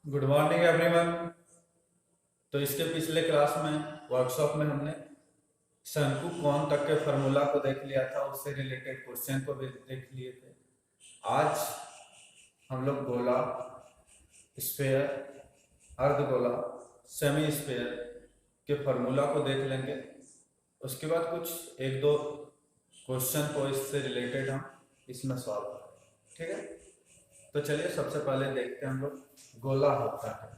Good morning everyone. तो इसके पिछले क्लास में वर्कशॉप में हमने शंकु कोण तक के फार्मूला को देख लिया था, उससे रिलेटेड क्वेश्चन को भी देख लिए थे। आज हम लोग गोला, स्फेयर, अर्धगोला, सेमी स्फेयर के फार्मूला को देख लेंगे। उसके बाद कुछ एक दो क्वेश्चन को इससे रिलेटेड हम इसमें सॉल्व करेंगे, ठीक है। तो चलिए सबसे पहले देखते हैं हम लोग गोला होता है।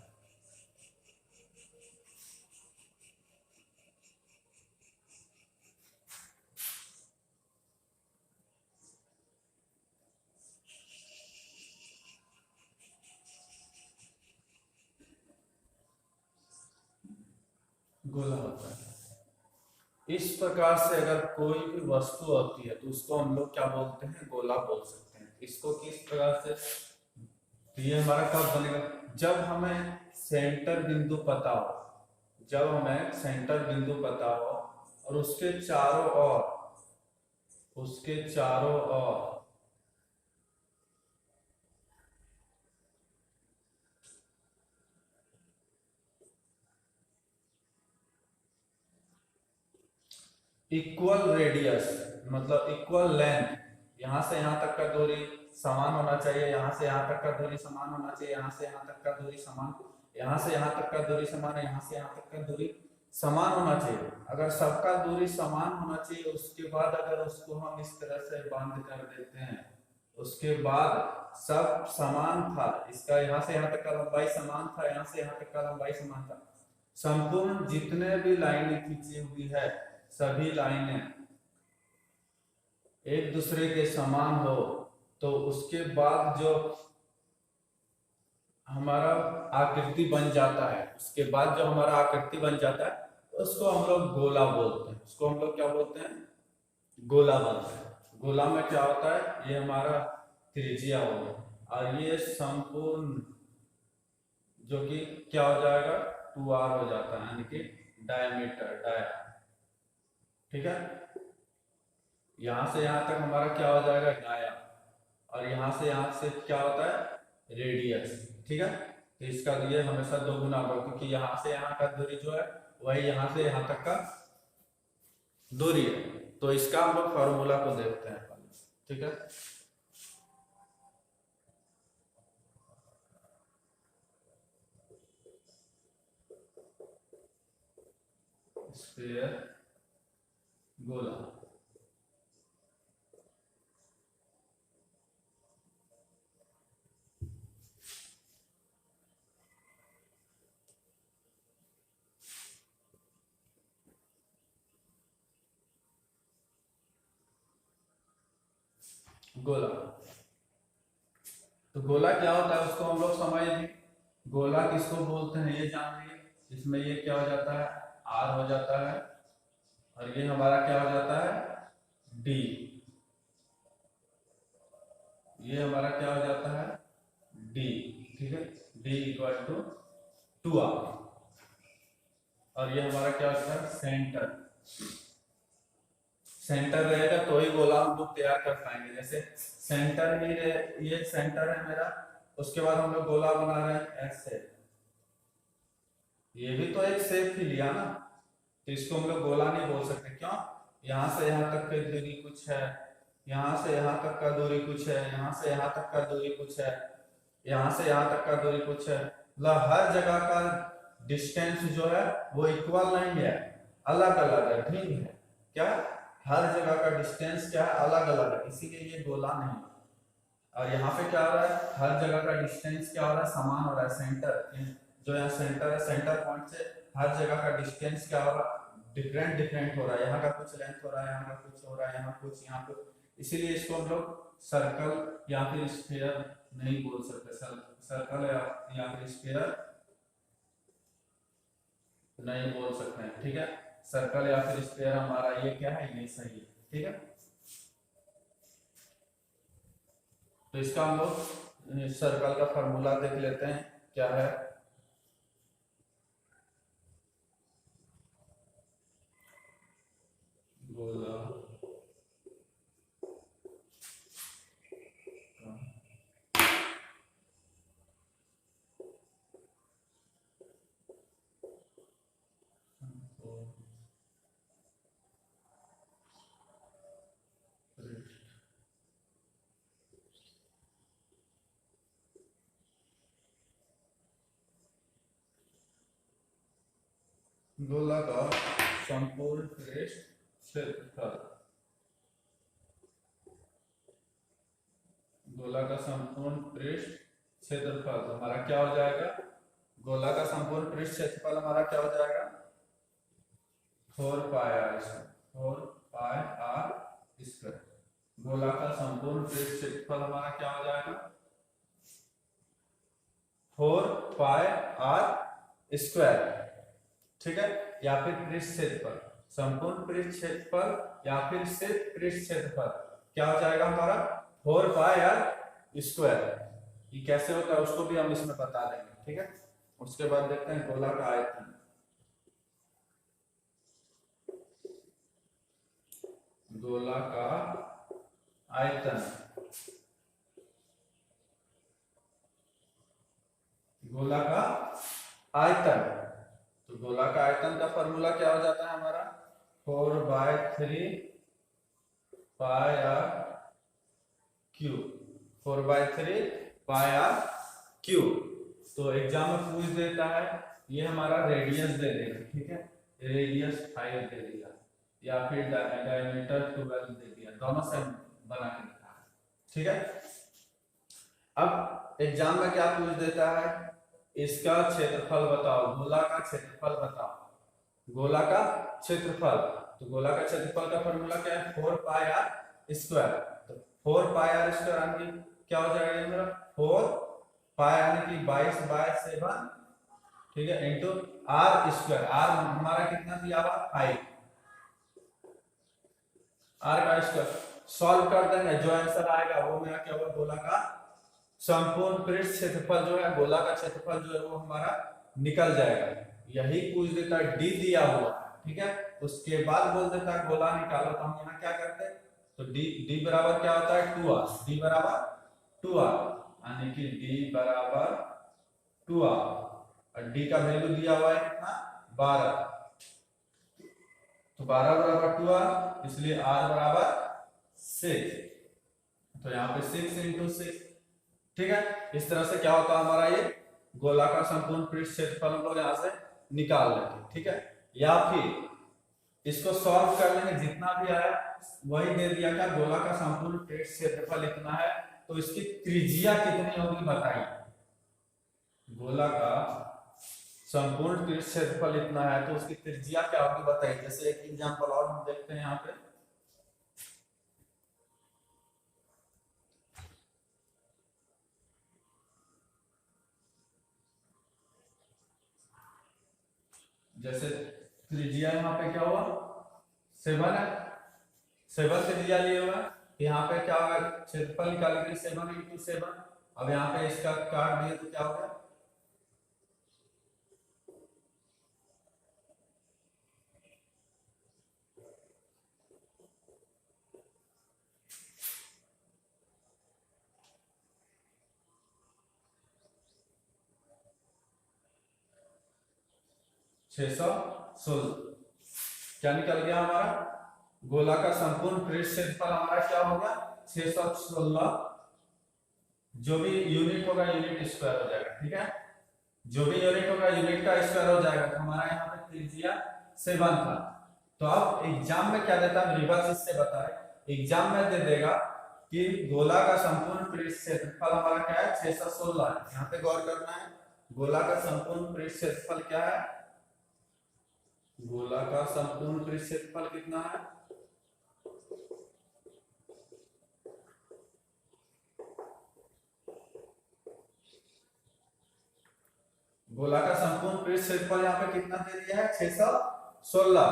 गोला होता है इस प्रकार से। अगर कोई भी वस्तु होती है तो उसको हम लोग क्या बोलते हैं, गोला बोल सकते हैं। इसको किस प्रकार से, तो ये हमारा कब बनेगा, जब हमें सेंटर बिंदु पता हो। जब हमें सेंटर बिंदु पता हो और उसके चारों ओर इक्वल रेडियस, मतलब इक्वल लेंथ, यहाँ से यहाँ तक का दूरी समान होना चाहिए, यहाँ से यहाँ तक का दूरी समान होना चाहिए, यहाँ से यहाँ तक का दूरी समान, यहाँ से यहाँ तक का दूरी समान है, यहाँ से यहाँ तक का दूरी समान होना चाहिए। अगर सबका दूरी समान होना चाहिए, उसके बाद अगर उसको हम इस तरह से बंद कर देते हैं, उसके बाद सब समान था, इसका यहाँ से यहाँ तक का लंबाई समान था, यहाँ से यहाँ तक का लंबाई समान था, संपूर्ण जितने भी लाइनें खींची हुई है सभी लाइनें एक दूसरे के समान हो, तो उसके बाद जो हमारा आकृति बन जाता है, उसको हम लोग गोला बोलते हैं। उसको हम लोग क्या बोलते हैं, गोला बनता है। गोला में क्या होता है, ये हमारा त्रिज्या होगा और ये संपूर्ण जो कि क्या हो जाएगा, 2r हो जाता है, यानी कि डाया, ठीक है। यहां से यहां तक हमारा क्या हो जाएगा, डाया, और यहां से क्या होता है, रेडियस, ठीक है। तो इसका ये हमेशा दो गुना होगा, क्योंकि यहां से यहां का दूरी जो है वही यहां से यहां तक का दूरी है। तो इसका हम लोग फॉर्मूला को देखते हैं, ठीक है। स्फीयर, गोला, गोला। तो गोला क्या होता है उसको हम लोग समझ लें। गोला किसको बोलते हैं ये जान लिए। इसमें ये क्या हो जाता है, आर हो जाता है, और ये हमारा क्या हो जाता है, डी। ये हमारा क्या हो जाता है, डी, ठीक है। D equal to 2r। और ये हमारा क्या होता है, सेंटर रहेगा तो ही गोला हम लोग तैयार कर पाएंगे। जैसे सेंटर ही ये सेंटर है मेरा, उसके बाद हम लोग गोला बना रहे हैं ऐसे, ये भी तो एक शेप ही लिया ना, तो इसको हम लोग गोला नहीं बोल सकते। क्यों, यहाँ से यहाँ तक की दूरी कुछ है, यहाँ से यहाँ तक का दूरी कुछ है, यहाँ से यहाँ तक का दूरी कुछ है, यहाँ से यहाँ तक का दूरी कुछ है, मतलब हर जगह का डिस्टेंस जो है वो इक्वल नहीं है, अलग अलग है, भिन्न है। क्या, हर जगह का डिस्टेंस क्या है, अलग अलग है, इसीलिए ये गोला नहीं है। और यहाँ पे क्या हो रहा है, हर जगह का डिस्टेंस क्या हो रहा है, समान हो रहा है। सेंटर, जो यहाँ सेंटर है, सेंटर पॉइंट से हर जगह का डिस्टेंस क्या हो रहा है, डिफरेंट डिफरेंट हो रहा है। यहाँ का कुछ लेंथ हो रहा है, यहाँ का कुछ हो रहा है, यहाँ कुछ, यहाँ कुछ। इसीलिए इसको हम लोग सर्कल या फिर स्फीयर नहीं बोल सकते। सर्कल या फिर स्फीयर नहीं बोल सकते हैं, ठीक है। सर्कल या फिर स्फीयर हमारा ये क्या है, ये सही है, ठीक है। तो इसका हम लोग सर्कल का फॉर्मूला देख लेते हैं क्या है। गोला गोला का संपूर्ण पृष्ठ क्षेत्रफल, गोला का संपूर्ण पृष्ठ क्षेत्रफल तो हमारा क्या हो जाएगा, गोला का संपूर्ण पृष्ठ क्षेत्रफल हमारा क्या हो जाएगा 4 pi r square, 4 pi r square. गोला का संपूर्ण पृष्ठ क्षेत्रफल हमारा क्या हो जाएगा 4 पाई आर स्क्वायर, ठीक है। या फिर पृष्ठ क्षेत्रफल, संपूर्ण पृष्ठ क्षेत्रफल या फिर सिर्फ पृष्ठ क्षेत्रफल क्या हो जाएगा हमारा 4 पाई आर स्क्वायर। ये कैसे होता है उसको भी हम इसमें बता देंगे, ठीक है। उसके बाद देखते हैं गोला का आयतन, गोला का आयतन, गोला का आयतन, तो गोला का आयतन का फॉर्मूला क्या हो जाता है हमारा 4/3 pi r cube, 4/3 pi r cube. तो एग्जाम में पूछ देता है, ये हमारा रेडियस दे देगा, ठीक है, रेडियस 5 दे दिया या फिर डायमीटर 12 दे दिया, दोनों से बना के दिखा है, ठीक है। अब एग्जाम में क्या पूछ देता है, इसका क्षेत्रफल बताओ, गोला का क्षेत्रफल बताओ, गोला का क्षेत्रफल। तो गोला का क्षेत्रफल का फॉर्मूला क्या है 4 पाई आर स्क्वायर। तो 4 पाई आर स्क्वायर यानी क्या हो जाएगा ये मेरा 4 पाई यानी कि 22/7, ठीक है, इंटू आर स्क्वायर। आर हमारा कितना दिया हुआ 5, आर का स्क्वायर सॉल्व कर देंगे, जो आंसर आएगा वो मेरा क्या होगा गोला का संपूर्ण पृष्ठ क्षेत्रफल जो है, गोला का क्षेत्रफल जो है वो हमारा निकल जाएगा। यही पूछ देता है, डी दिया हुआ, ठीक है। उसके बाद बोल देता है गोला निकालो, तो हम यहाँ क्या करते हैं, तो डी बराबर क्या होता है 2r, डी बराबर 2r यानी कि डी बराबर 2r, और डी का वैल्यू दिया हुआ है कितना 12, तो 12 बराबर 2r, इसलिए r बराबर 6, तो यहाँ पे 6 × 6, ठीक है। इस तरह से क्या होता है हमारा ये गोला का संपूर्ण पृष्ठ क्षेत्रफल हम लोग यहाँ से निकाल लेंगे, ठीक है। या फिर इसको सॉल्व कर लेंगे, जितना भी आया वही दे दिया, क्या गोला का संपूर्ण पृष्ठ क्षेत्रफल इतना है, तो इसकी त्रिज्या कितनी होगी बताइए। गोला का संपूर्ण पृष्ठ क्षेत्रफल इतना है तो उसकी त्रिज्या क्या होगी बताइए। जैसे एक एग्जांपल और हम देखते हैं यहाँ पे, जैसे त्रिज्या यहाँ पे क्या हुआ 7 है, 7 त्रिज्या लिए हुआ है, यहाँ पे क्या होगा क्षेत्रफल निकालने के लिए 7 × 7। अब यहाँ पे इसका काट दिए तो क्या हो गया 616। क्या निकल गया हमारा गोला का संपूर्ण पृष्ठ क्षेत्रफल हमारा क्या हो गया 616, जो भी यूनिट होगा यूनिट स्क्वायर हो जाएगा, ठीक है, जो भी यूनिट होगा यूनिट का स्क्वायर हो जाएगा। तो हमारा यहाँ पे त्रिज्या 7 था। तो अब एग्जाम में क्या देता है, रिवर्स इससे बता रहे, एग्जाम में दे देगा कि गोला का संपूर्ण पृष्ठ क्षेत्रफल हमारा क्या है 616 है। यहाँ पे गौर करना है, गोला का संपूर्ण पृष्ठ क्षेत्रफल क्या है, गोला का संपूर्ण पृष्ठ क्षेत्रफल कितना है, गोला का संपूर्ण पृष्ठ क्षेत्रफल यहाँ पे कितना दे दिया है 616,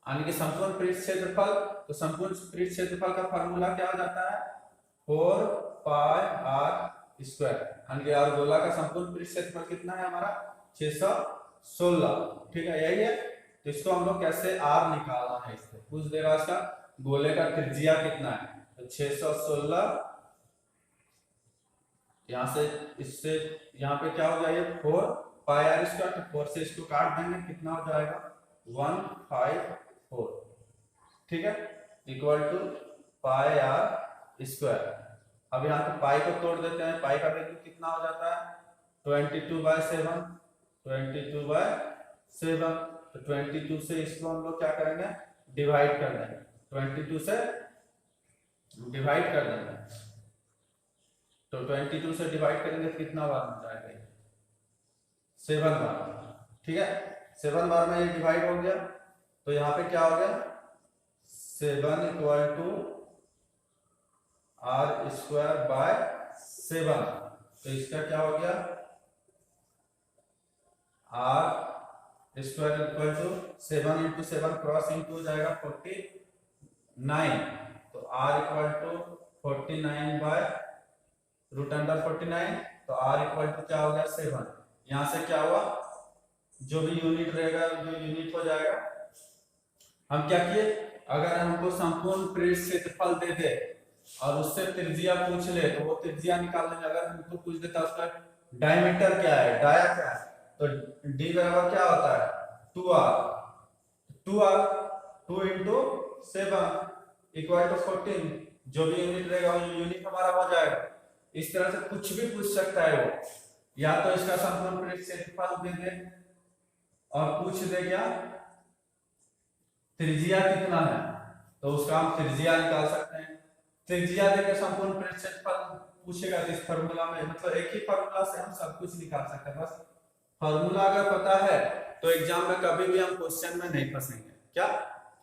यानी कि संपूर्ण पृष्ठ क्षेत्रफल, तो संपूर्ण पृष्ठ क्षेत्रफल का फार्मूला क्या हो जाता है 4 पाई आर स्क्वायर, यानी कि और गोला का संपूर्ण पृष्ठ क्षेत्रफल कितना है हमारा 616, ठीक है, यही है। तो इसको हम लोग कैसे आर निकालना है, इससे पूछ देगा इसका गोले का त्रिज्या कितना है, तो 616 यहाँ से इससे यहाँ पे क्या हो जाएगा 4 पाई आर स्क्वायर, तो 4 से इसको काट देंगे कितना हो जाएगा 154, ठीक है, equal to pi r square. अब यहाँ पे पाई को तोड़ देते हैं, पाई का वैल्यू कितना हो जाता है 22/7, 22/7 7। तो 22 से इसको हम लोग क्या करेंगे, डिवाइड कर देंगे, 22 से डिवाइड कर देंगे। तो 22 से डिवाइड करेंगे तो कितना बार हो जाएगा, 7 बार। ठीक है, 7 बार में ये डिवाइड हो गया, तो यहाँ पे क्या हो गया, 7 equal to r square by 7। तो इसका क्या हो गया, r square equal to 7 into 7 cross into हो जाएगा 49। तो r equal to 49 by root under 49। तो आर इक्वल टू क्या हो गया 7। यहां से क्या हुआ, जो भी यूनिट रहेगा जो यूनिट हो जाएगा। हम क्या किए, अगर हमको संपूर्ण पृष्ठ क्षेत्रफल दे दे और उससे त्रिज्या पूछ ले तो वो त्रिज्या निकाल लेंगे। अगर हमको पूछ देता उसका डायमीटर क्या है, डाया क्या है, तो डी बराबर क्या होता है 2r। 2 into 7 equal to 14। जो भी यूनिट रहेगा वो यूनिट हमारा हो जाएगा। इस तरह से कुछ भी पूछ सकता है वो, या तो इसका संपूर्ण पृष्ठ क्षेत्रफल दे दे और पूछ दे क्या त्रिज्या कितना है, तो उसका हम त्रिज्या निकाल सकते हैं। त्रिज्या देकर संपूर्ण पृष्ठ क्षेत्रफल पूछेगा तो इस फार्मूला में, मतलब एक ही फार्मूला से हम सब कुछ निकाल सकते हैं। बस फार्मूला अगर पता है तो एग्जाम में कभी भी हम क्वेश्चन में नहीं फंसेंगे। क्या,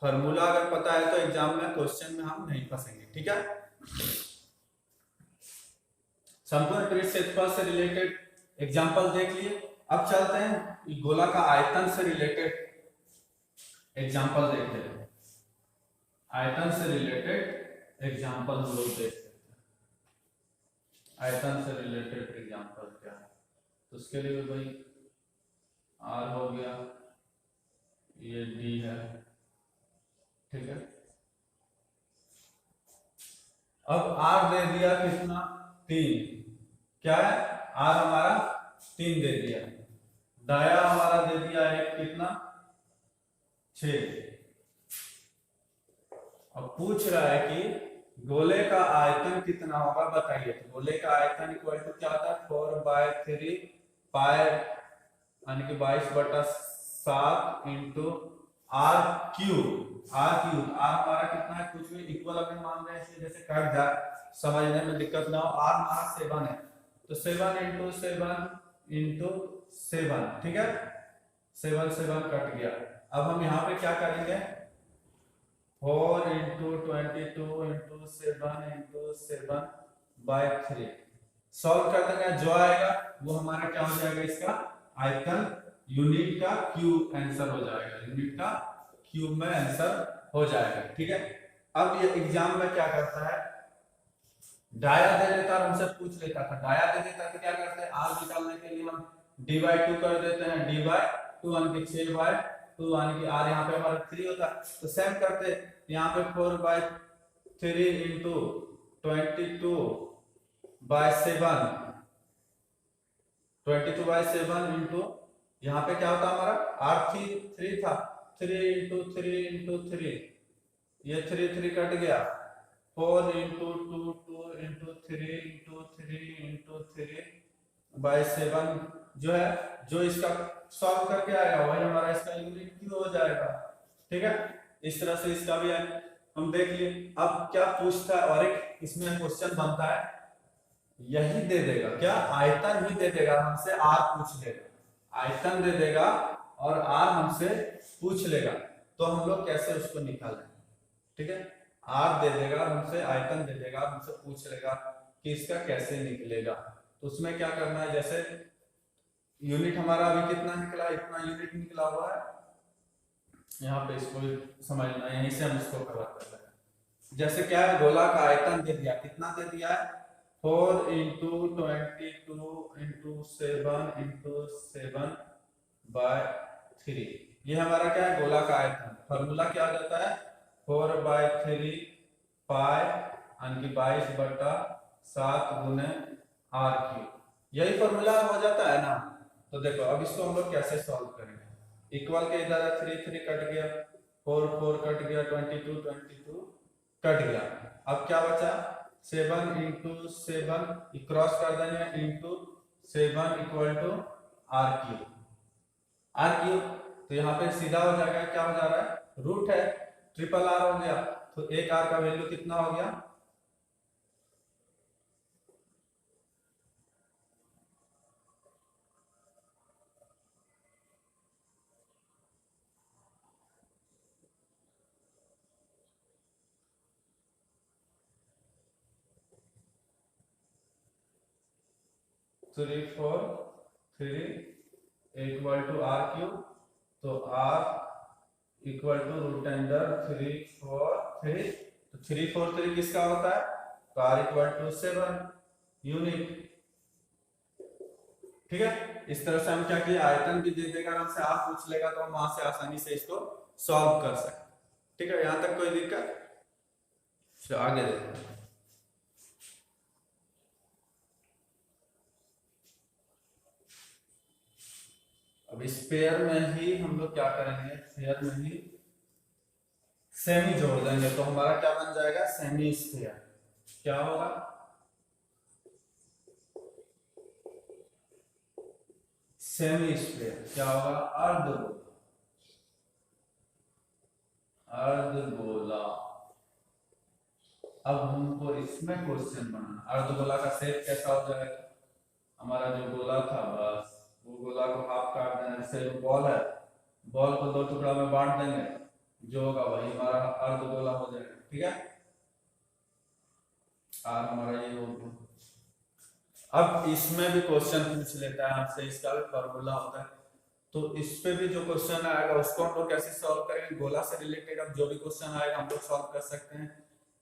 फार्मूला अगर पता है तो एग्जाम में क्वेश्चन में हम नहीं फंसेंगे। ठीक है, संपूर्ण पृष्ठ क्षेत्रफल से रिलेटेड एग्जांपल देख लिए। अब चलते हैं गोला का आयतन से रिलेटेड एग्जांपल देखते हैं। आयतन से रिलेटेड एग्जांपल हम लोग देखते हैं। आयतन से रिलेटेड एग्जांपल क्या है, तो उसके लिए भाई आर हो गया, ये डी है। ठीक है, अब आर दे दिया कितना 3, क्या है आर हमारा 3 दे दिया, दाया हमारा दे दिया है कितना 6। अब पूछ रहा है कि गोले का आयतन कितना होगा बताइए। तो गोले का आयतन इक्वल टू क्या होता है 4/3 पाई यानी कि 22/7 इंटू आर क्यूब। आर हमारा कितना है, कुछ भी इक्वल अगर मान रहे हैं जैसे कट जाए, समझने में दिक्कत ना हो। आर हमारा 7 है, तो 7 इंटू 7 इंटू 7। ठीक है, 7 कट गया। अब हम यहाँ पे क्या करेंगे, 4 इंटू 22 इंटू 7 इंटू 7/3 सॉल्व कर देंगे। जो आएगा वो हमारा क्या हो जाएगा, इसका आयतन यूनिट का क्यूब आंसर हो जाएगा, यूनिट का क्यूब में आंसर हो जाएगा। ठीक है, अब ये एग्जाम में क्या करता है, डाया दे देता और हमसे पूछ लेता था। डाया दे देता तो क्या करते हैं, आर निकालने के लिए हम d/2 कर देते हैं, d/2 यानी कि 6/2 यानी कि आर यहाँ पे हमारा 3 होता है। तो सेम करते यहाँ पे 4/3 इंटू 22/7 22/7 इंटू यहाँ पे क्या होता हमारा आर 3 था, 3 इंटू 3 इंटू 3, ये 3 कट गया, 4 इंटू 2 इंटू 3 इंटू 3 इंटू 3/7 जो है, जो इसका सॉल्व करके आएगा वही हमारा इसका यूनिट क्यू हो जाएगा। ठीक है, इस तरह से इसका भी हम देख लिए। अब क्या पूछता है, और एक इसमें क्वेश्चन बनता है, यही दे देगा क्या, आयतन ही दे देगा, हमसे आर पूछ लेगा, आयतन दे देगा और आर हमसे पूछ लेगा, तो हम लोग कैसे उसको निकालें। ठीक है, आर दे देगा हमसे, आयतन दे देगा, हमसे पूछ लेगा कि इसका कैसे निकलेगा। तो उसमें क्या करना है, जैसे यूनिट हमारा अभी कितना निकला, इतना यूनिट निकला हुआ है, यहाँ पे इसको समझना, यहीं से हम इसको कवर कर रहे हैं। जैसे क्या है, गोला का आयतन दे दिया, कितना दे दिया है 4 इंटू 22 इंटू 7 इंटू 7/3। ये हमारा क्या है, गोला का आयतन। फॉर्मूला क्या हो जाता है 4/3 पाई यानी कि 22/7 गुने आर क्यूब, यही फॉर्मूला हो जाता है ना। तो देखो अब इसको हम लोग कैसे सॉल्व करेंगे, इक्वल के इधर 3 कट गया, 4 कट गया, 22 कट गया। अब क्या बचा 7 इंटू 7 क्रॉस कर देंगे into 7 equal to r cube. तो यहाँ पे सीधा हो जाएगा, क्या हो जा रहा है, रूट है, ट्रिपल आर हो गया, तो एक आर का वैल्यू कितना हो गया, three four three equal to r cube, तो r equal to root under 343, तो 343 किसका होता है, तो आर इक्वल टू 7 यूनिट। ठीक है, इस तरह से हम क्या किया, आयतन भी दे देगा हमसे, आप पूछ लेगा तो हम वहां से आसानी से इसको सॉल्व कर सकते। ठीक है, यहां तक कोई दिक्कत, चलो आगे देखते हैं। अब इस पेयर में ही हम लोग क्या करेंगे, पेयर में ही सेमी जोड़ देंगे, तो हमारा क्या बन जाएगा, सेमी स्फीयर। क्या होगा, सेमी स्फीयर क्या होगा, अर्धगोला, अर्धगोला। अब हमको इसमें क्वेश्चन बनाना, अर्धगोला का शेप कैसा हो जाएगा, हमारा जो गोला था बस वो गोला को हाफ काट देना, जैसे बॉल है, बॉल को दो टुकड़ा में बांट देंगे, जो होगा वही हमारा अर्धगोला हो जाएगा। ठीक है, और हमारा ये हो गया। अब इसमें भी क्वेश्चन पूछ लेता है हमसे, इसका भी फॉर्मूला होता है, तो इस पे भी जो क्वेश्चन आएगा उसको हम लोग कैसे सॉल्व करेंगे, गोला से रिलेटेड अब जो भी क्वेश्चन आएगा हम लोग सॉल्व कर सकते हैं।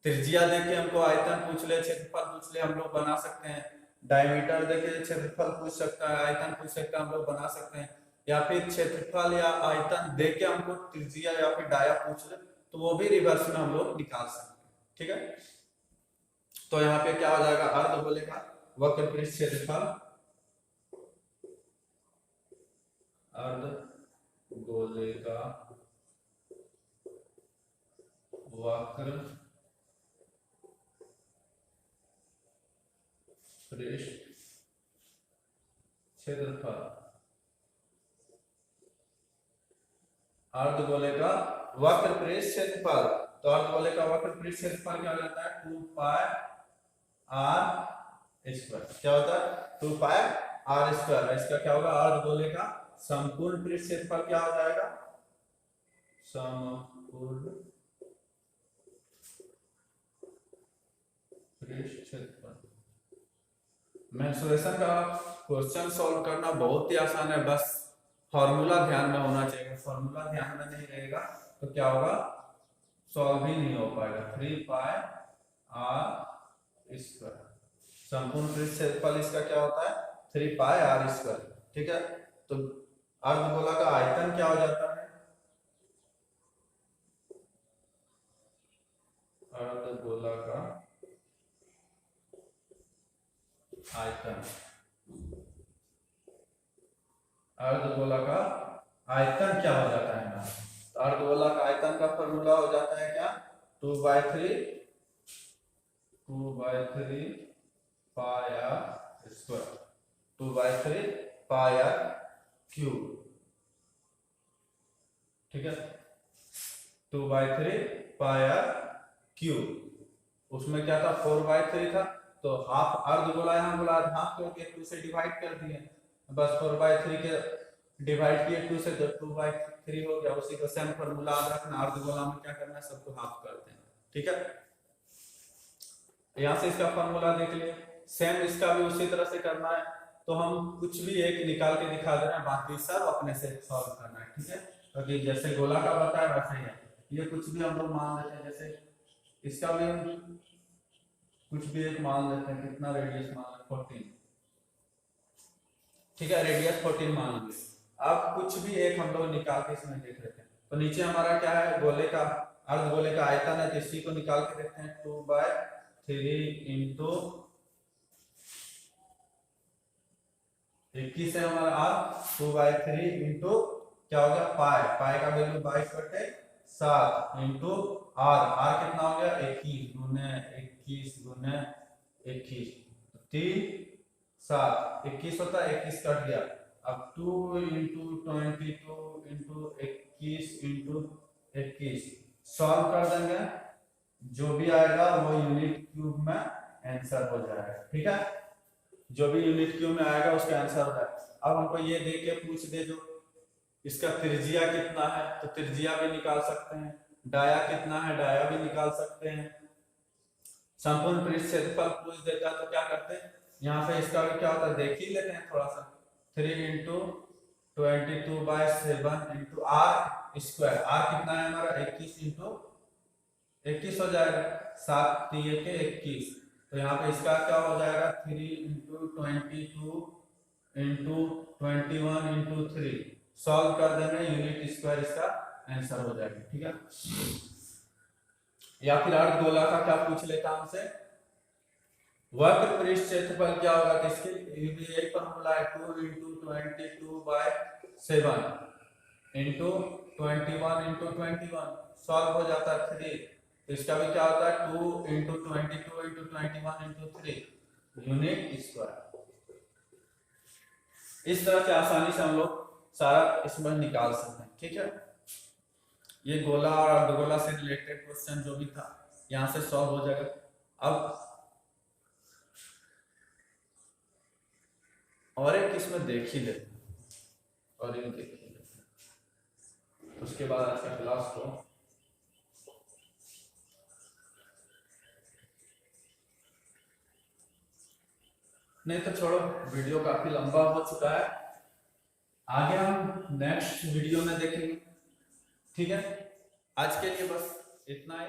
त्रिज्या देके हमको आयतन पूछ ले, क्षेत्रफल पूछ ले, हम लोग बना सकते हैं। डायमीटर देके क्षेत्रफल पूछ सकता है, आयतन पूछ सकता है, हम लोग बना सकते हैं। या फिर क्षेत्रफल या आयतन देके हमको त्रिज्या या फिर डाया पूछ ले, तो वो भी रिवर्स में हम लोग निकाल सकते हैं। ठीक है, तो यहाँ पे क्या हो जाएगा, अर्धगोले का वक्रपृष्ठ क्षेत्रफल, अर्धगोले का वक्र पृष्ठ क्षेत्रफल, अर्धगोले का वक्र पृष्ठ क्षेत्रफल, तो अर्धगोले का वक्र पृष्ठ क्षेत्रफल क्या हो जाता है, 2 पाई आर स्क्वायर। क्या होता है, 2 पाई आर स्क्वायर। इसका क्या होगा, अर्धगोले का संपूर्ण पृष्ठ क्षेत्रफल क्या हो जाएगा, संपूर्ण पृष्ठ क्षेत्रफल। मेंसुरेशन का क्वेश्चन सॉल्व करना बहुत ही आसान है, बस फॉर्मूला ध्यान में होना चाहिए। फॉर्मूला ध्यान में नहीं रहेगा तो क्या होगा, सॉल्व ही नहीं हो पाएगा। 3 पाई आर स्क्वायर, संपूर्ण पृष्ठ क्षेत्रफल इसका क्या होता है, 3 पाई आर स्क्वायर। ठीक है, तो अर्धगोला का आयतन क्या हो जाता है, अर्धगोला का आयतन, अर्धगोला का आयतन क्या हो जाता है ना, तो अर्धगोला का आयतन का फॉर्मूला हो जाता है क्या, 2/3 pi r square, 2/3 pi r cube. ठीक है, 2/3 पाई आर क्यूब। उसमें क्या था, 4/3 था, तो हाफ अर्धगोला यहाँ बोला, हाफ करके 2 से डिवाइड कर दिए, बस 4/3 के डिवाइड किए 2 से, तो 2/3 हो गया। उसी का सेम फॉर्मूला याद रखना, अर्धगोला में क्या करना है, सबको हाफ कर देना। ठीक है, यहाँ से इसका फॉर्मूला देख लिए, सेम इसका भी उसी तरह से करना है। तो हम कुछ भी एक निकाल के दिखा दे रहे हैं, बाकी सब अपने से सॉल्व करना है। ठीक है, क्योंकि तो जैसे गोला का बताया वैसे ही है, ये कुछ भी हम लोग मान लेते हैं, जैसे इसका भी हम कुछ भी एक मान लेते हैं, कितना रेडियस मान लें, 14। ठीक है, रेडियस 14 मान लेंगे। अब कुछ भी एक हम लोग निकाल के इसमें देख लेते हैं। तो नीचे हमारा क्या है, गोले का, अर्धगोले का आयतन है, तो इसी को निकाल के देखते हैं। 2/3 इंटू 21 है हमारा आर, 2/3 इंटू क्या हो गया, पाई, पाई का वैल्यू 22/7 इंटू आर, आर कितना हो गया, 21 गुने 21 गुने 21, 3 7 21 होता है, 21 कट गया, अब 2 इंटू 22 इंटू 21 इंटू 21 सॉल्व कर देंगे, जो भी आएगा वो यूनिट क्यूब में आंसर हो जाएगा। ठीक है, जो भी यूनिट क्यूब में आएगा उसका आंसर हो जाएगा। अब हमको ये दे के पूछ दे जो इसका त्रिज्या कितना है, तो त्रिज्या भी निकाल सकते हैं, डाया कितना है डाया भी निकाल सकते हैं। संपूर्ण पृष्ठ क्षेत्रफल पूछ देता है तो क्या करते हैं, यहाँ पे इसका भी क्या होता है देख ही लेते हैं थोड़ा सा। 3 into 22/7 into r square, r कितना है हमारा 21 इंटू 21 हो जाएगा, 7 3 के 21, तो यहाँ पे इसका क्या हो जाएगा 3 इंटू 22 इंटू 21 इंटू 3 सॉल्व कर देंगे, यूनिट स्क्वायर इसका आंसर हो जाएगा। ठीक है, या फिर अर्धगोला का क्या पूछ लेता हमसे, वक्र पृष्ठ क्षेत्रफल क्या होगा, तो इसके यही फॉर्मूला है 2 इंटू 22/7 इंटू 21 इंटू 21 सॉल्व हो जाता है 3, तो इसका भी क्या होता है 2 into 22 into 21 into 3 unit square. इस तरह से आसानी से हम लोग सारा इसमें निकाल सकते हैं। ठीक है, ये गोला और अर्धगोला से रिलेटेड क्वेश्चन जो भी था यहाँ से सॉल्व हो जाएगा। अब और एक इसमें देख ही लेते हैं, और एक देख ही लेते हैं, उसके बाद आज का क्लास को नहीं तो छोड़ो, वीडियो काफी लंबा हो चुका है, आगे हम नेक्स्ट वीडियो में देखेंगे। ठीक है, आज के लिए बस इतना ही।